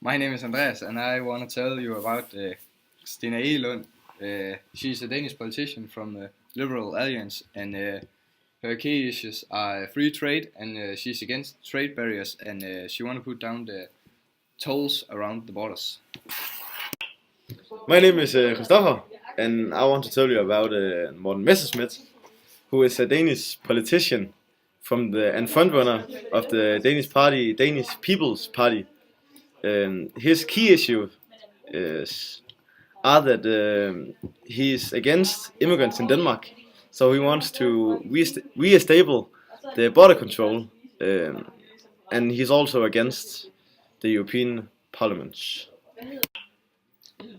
My name is Andreas, and I want to tell you about Stina Egelund. She's a Danish politician from the Liberal Alliance, and her key issues are free trade, and she's against trade barriers, and she wants to put down the tolls around the borders. My name is Christopher, and I want to tell you about Morten Messerschmidt, who is a Danish politician and frontrunner of the Danish party, Danish People's Party. His key issue are that he is against immigrants in Denmark, so he wants to re-establish the border control, and he's also against the European Parliament.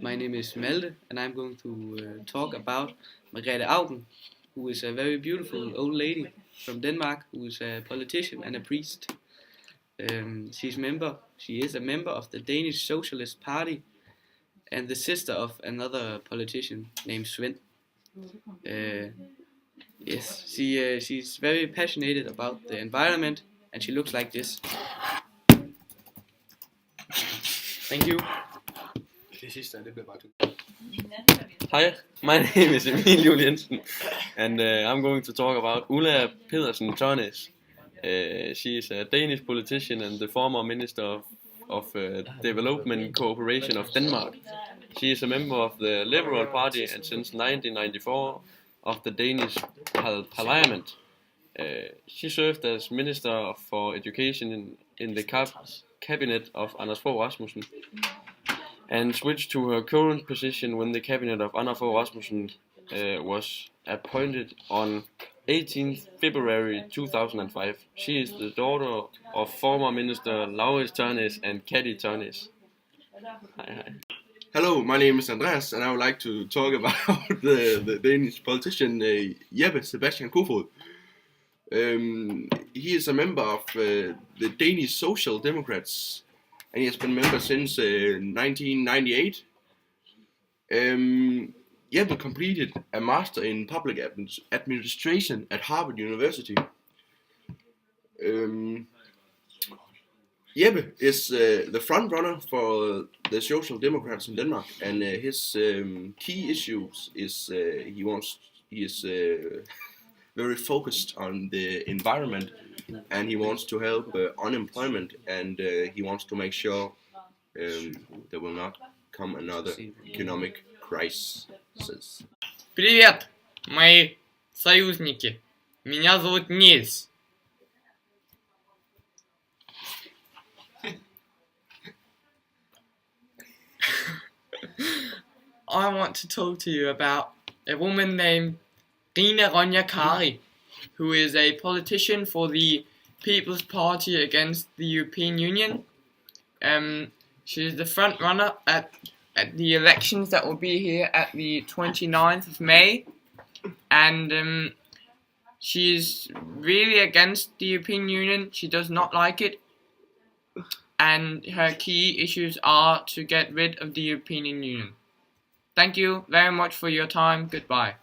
My name is Malte, and I'm going to talk about Margrethe Auken, who is a very beautiful old lady from Denmark, who is a politician and a priest. She is a member of the Danish Socialist Party and the sister of another politician named Svend. She's very passionate about the environment, and she looks like this. Thank you. Hi, my name is Emil Juel Jensen, and I'm going to talk about Ulla Pedersen Tørnæs. She is a Danish politician and the former Minister of Development Cooperation of Denmark. She is a member of the Liberal Party and since 1994 of the Danish Parliament. She served as Minister for Education in the cabinet of Anders Fogh Rasmussen, and switched to her current position when the cabinet of Anders Fogh Rasmussen was appointed on 18th February 2005. She is the daughter of former Minister Laurits Tørnæs and Katty Tørnæs. Hi. Hello, my name is Andreas, and I would like to talk about the Danish politician Jeppe Sebastian Kofod. He is a member of the Danish Social Democrats, and he has been a member since 1998. Jeppe completed a master in public administration at Harvard University. Jeppe is the front runner for the Social Democrats in Denmark, and his key issues is he is very focused on the environment, and he wants to help unemployment, and he wants to make sure there will not come another economic crisis. Привет, мои союзники. Меня зовут Нильс. I want to talk to you about a woman named Rina Ronja Kari, who is a politician for the People's Party against the European Union. She is the front runner at the elections that will be here at the 29th of May, and she's really against the European Union. She does not like it, and her key issues are to get rid of the European Union. Thank you very much for your time. Goodbye.